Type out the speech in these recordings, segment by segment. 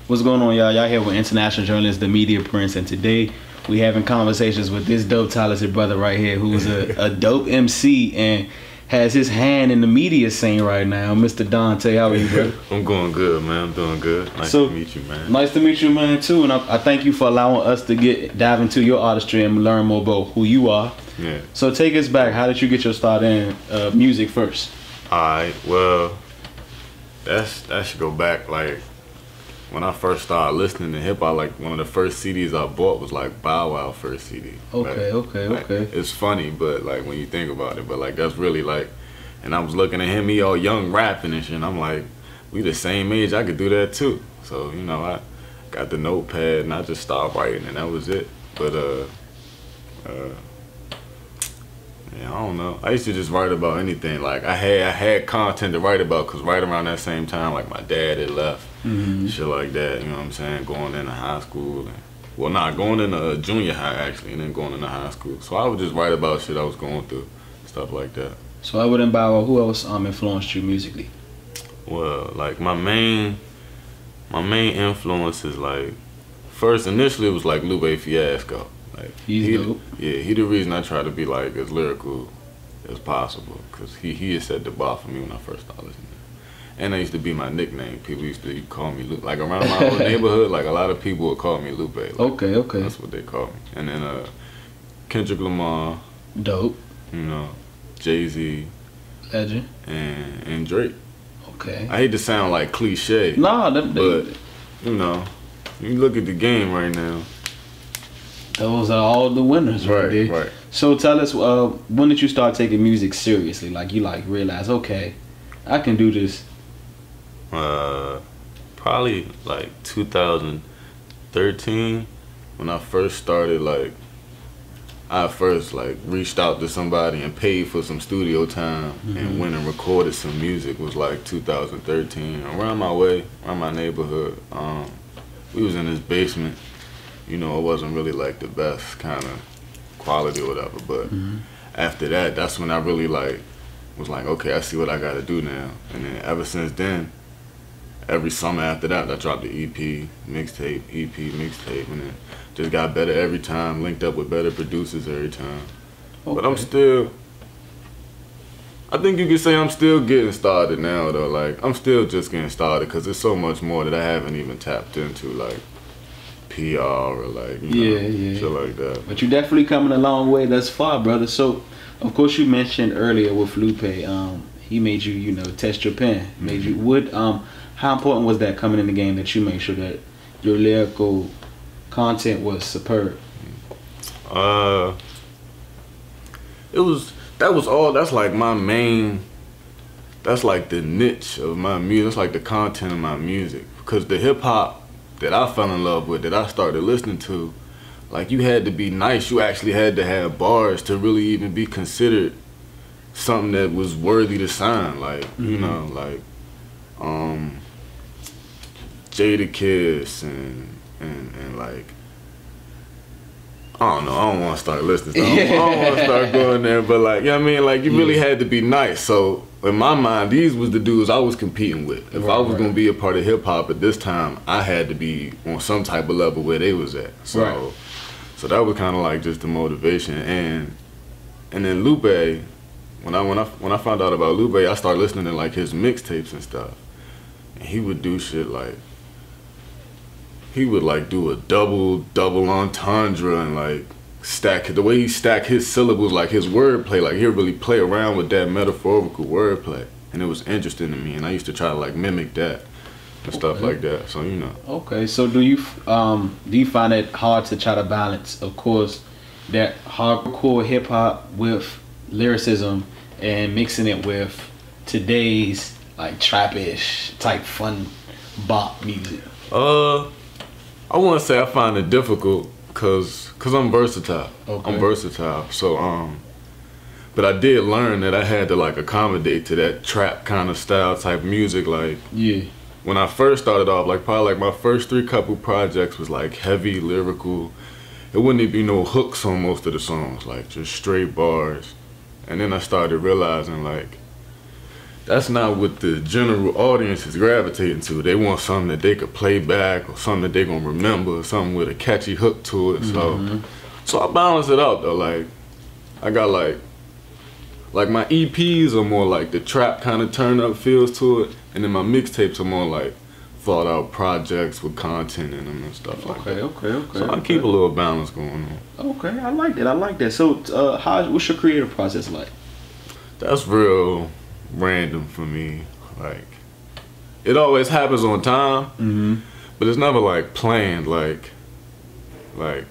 What's going on, y'all? Y'all here with international journalist, the Media Prince, and today we having conversations with this dope, talented brother right here who's a dope MC and has his hand in the media scene right now, Mr. Don Tae. How are you, bro? I'm going good, man. I'm doing good. Nice to meet you, man. Nice to meet you, man, too. And I thank you for allowing us to dive into your artistry and learn more about who you are. Yeah. So take us back. How did you get your start in music first? Alright, well, that should go back, like, when I first started listening to hip-hop, like, one of the first CDs I bought was, like, Bow Wow first CD. Okay, like, okay. It's funny, but, like, when you think about it, but, like, that's really, like, and I was looking at him, he all young rapping and shit, and I'm like, we the same age, I could do that, too. So, you know, I got the notepad, and I just started writing, and that was it. But, yeah, I don't know. I used to just write about anything. Like, I had content to write about, because right around that same time, like, my dad had left. Shit like that, you know what I'm saying? Going into high school. And, well, nah, going into junior high, actually, and then going into high school. So I would just write about shit I was going through, stuff like that. So other than Bow Wow, who else influenced you musically? Well, like, my main influence is, like, first, initially, it was, like, Lupe Fiasco. Like, He's dope. Yeah, he the reason I try to be, like, as lyrical as possible, because he had set the bar for me when I first started listening. And that used to be my nickname. People used to call me Lupe. Like, around my old neighborhood, like, a lot of people would call me Lupe. Like, okay. That's what they call me. And then Kendrick Lamar. Dope. You know, Jay-Z. Legend. And Drake. Okay. I hate to sound like cliche. Nah, but, you know, you look at the game right now. Those are all the winners right there. Right. So tell us, when did you start taking music seriously? Like, you, like, realize, okay, I can do this. Probably like 2013 when I first started. Like, I first like reached out to somebody and paid for some studio time and went and recorded some music. Was like 2013 around my neighborhood. We was in this basement. You know, it wasn't really like the best kind of quality or whatever. But after that, that's when I really like was like, okay, I see what I got to do now. And then ever since then, every summer after that, I dropped the EP, mixtape, and then just got better every time, linked up with better producers every time. Okay. But I think you could say I'm still getting started now, though. Like, I'm still just getting started, because there's so much more that I haven't even tapped into, like PR or like, you know, shit like that. But you're definitely coming a long way thus far, brother. So, of course, you mentioned earlier with Lupe, he made you, you know, test your pen. Made you, how important was that coming in the game that you made sure that your lyrical content was superb? That's like my main, that's like the niche of my music. That's like the content of my music. Because the hip hop that I fell in love with, that I started listening to, like, you had to be nice. You actually had to have bars to really even be considered something that was worthy to sign. Like, you know, like, Jadakiss and like, I don't know, I don't want to start listening. I don't want to start going there, but like, you know what I mean? Like, you really had to be nice. So in my mind, these was the dudes I was competing with. If I was going to be a part of hip hop at this time, I had to be on some type of level where they was at. So, so that was kind of like just the motivation. And then Lupe, when I found out about Lupe, I started listening to like his mixtapes and stuff. And he would do shit like, he would like do a double entendre and like stack, the way he stacked his syllables, like his wordplay, like he'd really play around with that metaphorical wordplay. And it was interesting to me, and I used to try to like mimic that and stuff like that, so you know. Okay, so do you find it hard to try to balance, of course, that hardcore hip hop with lyricism and mixing it with today's like trappish type fun bop music? I wouldn't say I find it difficult, cause I'm versatile. Okay. I'm versatile. So but I did learn that I had to like accommodate to that trap kind of style type music. Like, when I first started off, like probably like my first couple projects was like heavy lyrical. It wouldn't even be no hooks on most of the songs, like just straight bars. And then I started realizing like that's not what the general audience is gravitating to. They want something that they could play back or something that they gonna remember, something with a catchy hook to it. So I balance it out though. Like I got like my EPs are more like the trap kind of turn up feels to it, and then my mixtapes are more like thought out projects with content in them and stuff like that. Okay. So I keep a little balance going on. Okay, I like that. So what's your creative process like? That's real random for me. Like it always happens on time, but it's never like planned. Like I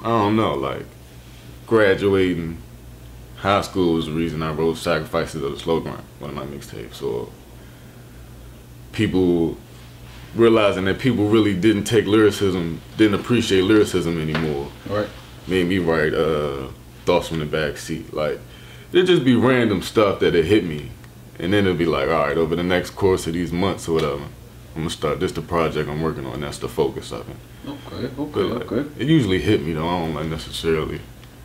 don't know. Like graduating high school was the reason I wrote "Sacrifices of the Slow Grind," one of my mixtapes, or people realizing that people really didn't appreciate lyricism anymore. Right. Made me write Thoughts from the Back Seat. Like it'd just be random stuff that it hit me, and then it'd be like, all right, over the next course of these months or whatever, I'm gonna start this the project I'm working on. That's the focus of it. Okay. It usually hit me though. I don't like necessarily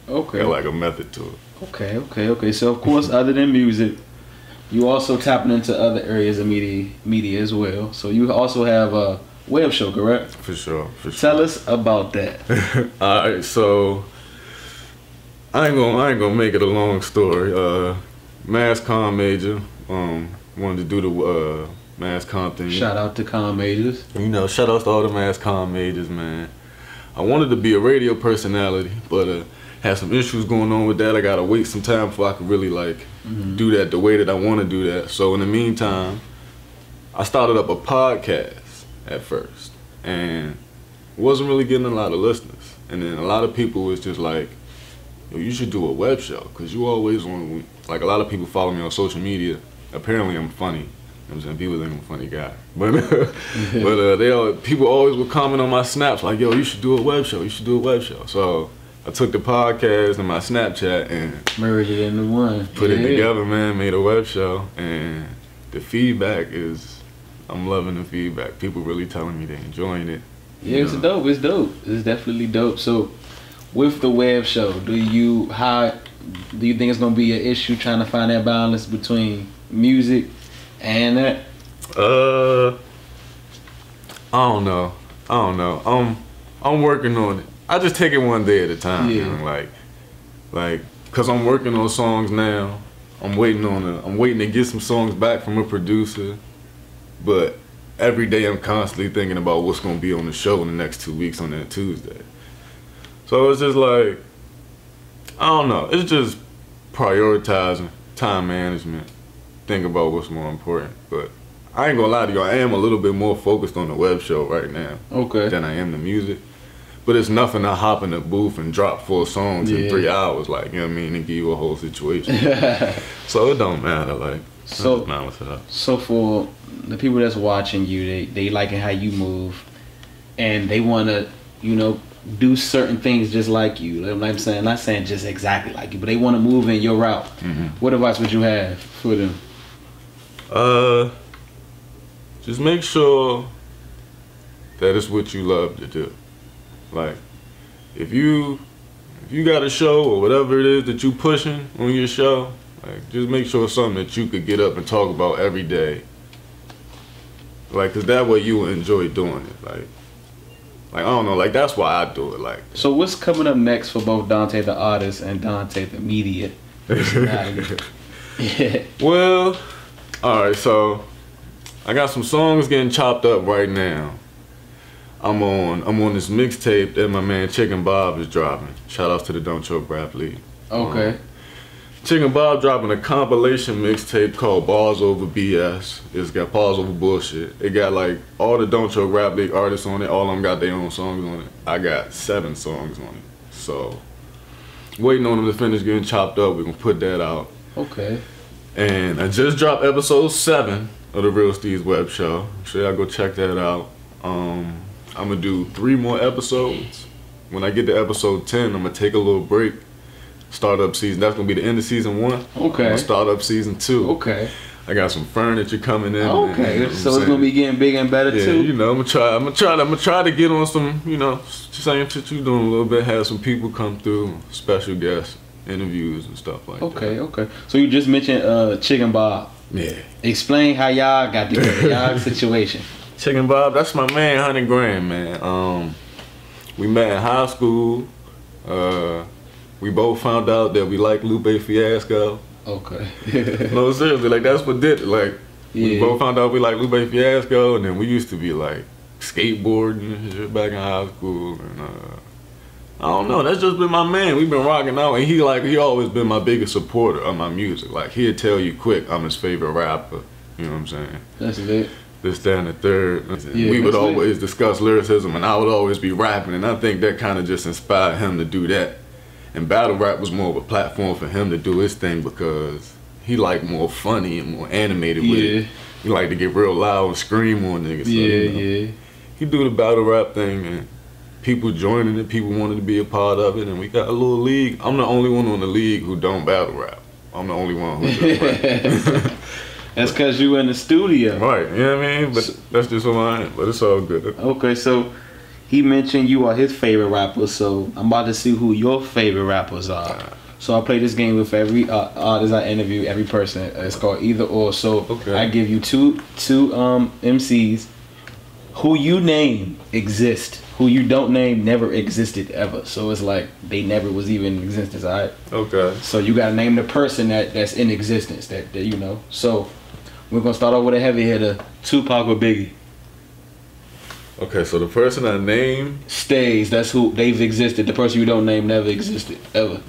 got like a method to it. Okay. So of course, other than music, you also tapping into other areas of media as well. So you also have a web show, correct? For sure. Tell us about that. All right, so I ain't gonna make it a long story. Mass comm major, wanted to do the mass comm thing. Shout out to comm majors. You know, shout out to all the mass comm majors, man. I wanted to be a radio personality, but had some issues going on with that. I gotta wait some time before I could really like do that the way that I want to do that. So in the meantime, I started up a podcast at first, and wasn't really getting a lot of listeners. And then a lot of people was just like, yo, you should do a web show, because you always want, like a lot of people follow me on social media. Apparently I'm funny. You know what I'm saying? People think I'm a funny guy. But people always would comment on my snaps like, yo, you should do a web show. So I took the podcast and my Snapchat and merged it into one. Put it together, man, made a web show. And the feedback is, I'm loving the feedback. People really telling me they're enjoying it. Yeah, it's dope. It's definitely dope. So with the web show, do you think it's gonna be an issue trying to find that balance between music and that? I don't know. I'm working on it. I just take it one day at a time. Yeah. Man. Like, cause I'm working on songs now. I'm waiting to get some songs back from a producer. But every day I'm constantly thinking about what's gonna be on the show in the next 2 weeks on that Tuesday. So it's just like, I don't know. It's just prioritizing, time management, think about what's more important. But I ain't gonna lie to you, I am a little bit more focused on the web show right now than I am the music. But it's nothing to hop in the booth and drop 4 songs in 3 hours, like, you know what I mean, and give you a whole situation. So it don't matter, like, so balance it up. So for the people that's watching you, they liking how you move, and they wanna, do certain things just like you. Like I'm saying, not saying just exactly like you, but they wanna move in your route. What advice would you have for them? Just make sure that it's what you love to do. Like, if you got a show or whatever it is that you pushing on your show, like, just make sure it's something that you could get up and talk about every day. Like, cause that way you will enjoy doing it. Like I don't know, like that's why I do it. Like. So what's coming up next for both Don Tae the artist and Don Tae the media personality? Well, all right. So I got some songs getting chopped up right now. I'm on this mixtape that my man Chicken Bob is dropping. Shout outs to the Don't Choke Rap League. Okay. Chicken Bob dropping a compilation mixtape called Bars Over BS. It's got Bars Over Bullshit. It got like all the Don't Choke Rap League artists on it. All of them got their own songs on it. I got 7 songs on it. So waiting on them to finish getting chopped up. We're gonna put that out. Okay. And I just dropped episode 7 of the Real Steve's web show. I'm sure y'all go check that out. I'm gonna do 3 more episodes. When I get to episode 10, I'm gonna take a little break. Start up season. That's gonna be the end of season 1. Okay. I'm gonna start up season 2. Okay. I got some furniture coming in. Okay. And, so it's gonna be getting bigger and better too. I'm gonna try to get on some, same shit you doing a little bit. Have some people come through, special guests, interviews and stuff like that. Okay. So you just mentioned Chicken Bob. Yeah. Explain how y'all got together, y'all situation. Chicken Bob, that's my man, 100 grand, man. We met in high school. We both found out that we like Lupe Fiasco. Okay. No, seriously, like that's what did it. Like we both found out we like Lupe Fiasco, and then we used to be like skateboarding and shit back in high school. And I don't know, that's just been my man. We've been rocking out, and he always been my biggest supporter of my music. Like he'd tell you quick I'm his favorite rapper. You know what I'm saying? That's lit. This, that, and the third. We would always discuss lyricism, and I would always be rapping, and I think that kind of just inspired him to do that. And battle rap was more of a platform for him to do his thing because he liked more funny and more animated with it. He liked to get real loud and scream on niggas. So, he do the battle rap thing, and people joining it, people wanted to be a part of it, and we got a little league. I'm the only one on the league who don't battle rap. I'm the only one who just rap. That's because you in the studio. Right, you know what I mean? But that's just who I am, but it's all good. Okay, so he mentioned you are his favorite rapper, so I'm about to see who your favorite rappers are. So I play this game with every artist I interview, every person. It's called Either Or. So I give you two MCs. Who you name exist. Who you don't name never existed ever. So it's like they never was even in existence, alright? Okay. So you gotta name the person that's in existence, that you know. So we're gonna start off with a heavy hitter, Tupac or Biggie. Okay, so the person I name stays. That's who they've existed. The person you don't name never existed ever.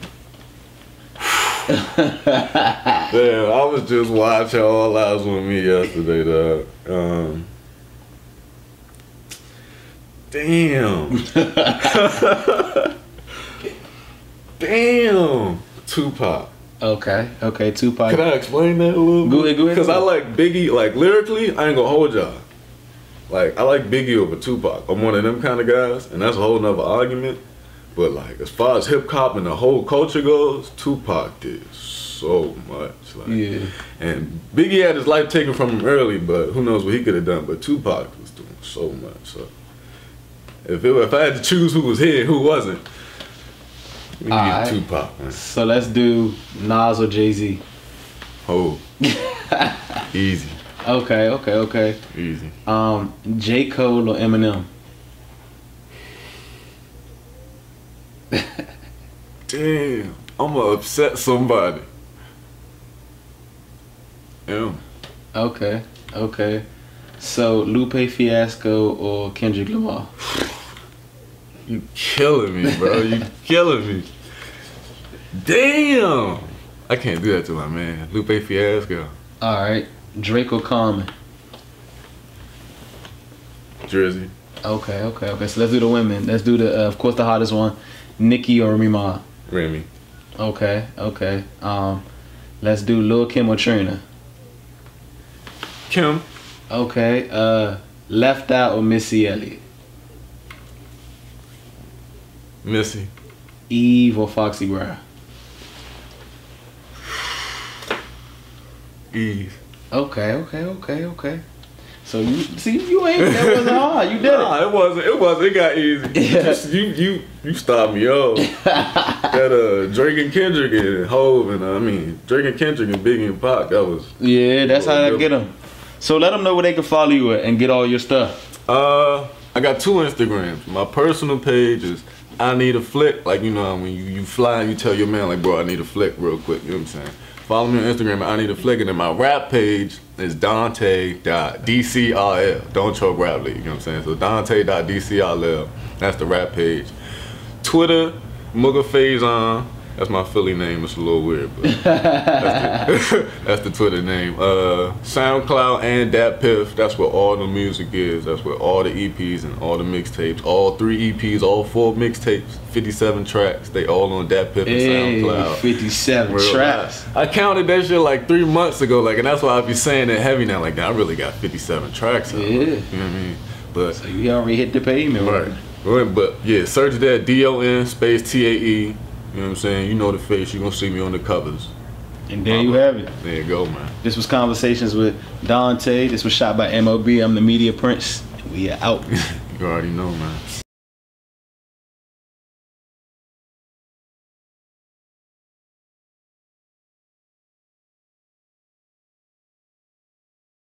Damn, I was just watching All Eyes on Me yesterday, dog. Damn. Damn. Tupac. Okay, Tupac. Can I explain that a little bit? Go ahead. Because I like Biggie, like lyrically, I ain't gonna hold y'all. Like, I like Biggie over Tupac. I'm one of them kind of guys, and that's a whole nother argument. But like, as far as hip hop and the whole culture goes, Tupac did so much. Like, and Biggie had his life taken from him early, but who knows what he could have done. But Tupac was doing so much. So if I had to choose who was here and who wasn't, we need Tupac, man. So let's do Nas or Jay-Z. Oh, easy. Okay. Easy. J. Cole or Eminem? Damn, I'm gonna upset somebody. Yeah. Okay. So Lupe Fiasco or Kendrick Lamar? You killing me, bro. You killing me. Damn. I can't do that to my man. Lupe Fiasco. Alright. Drake or Common? Jersey. Okay. So let's do the women. Let's do the, of course, the hottest one. Nicki or Remy Ma? Remy. Okay. Let's do Lil' Kim or Trina? Kim. Okay. Left Out or Missy Elliott? Missy. Eve or Foxy Brown? Eve. Okay. So you see, that wasn't hard. You did it. Nah, it wasn't. It got easy. You stopped me off. That Drake and Kendrick and Hove and Drake and Kendrick and Biggie and Pac. That was. Yeah, that's how I get them. So let them know where they can follow you at and get all your stuff. I got 2 Instagrams. My personal page is I Need a Flick. Like, you know, when you fly and you tell your man, like, bro, I need a flick real quick. You know what I'm saying? Follow me on Instagram at I Need a Flick. And then my rap page is Dante.DCRL. Don't Choke Rap League. You know what I'm saying? So Dante.DCRL. That's the rap page. Twitter, Mugga Faison. That's my Philly name. It's a little weird, but that's the Twitter name. SoundCloud and Dat Piff. That's where all the music is. That's where all the EPs and all the mixtapes. All 3 EPs, all 4 mixtapes, 57 tracks. They all on Dat Piff and SoundCloud. 57 tracks. I counted that shit like 3 months ago. Like, and that's why I be saying it heavy now. Like, I really got 57 tracks. Yeah. You know what I mean? But so you already hit the payment, right? But yeah, search that DON space TAE. You know what I'm saying? You know the face. You're going to see me on the covers. And there you have it. There you go, man. This was Conversations with Don Tae. This was shot by MLB. I'm the Media Prince. We are out. You already know, man.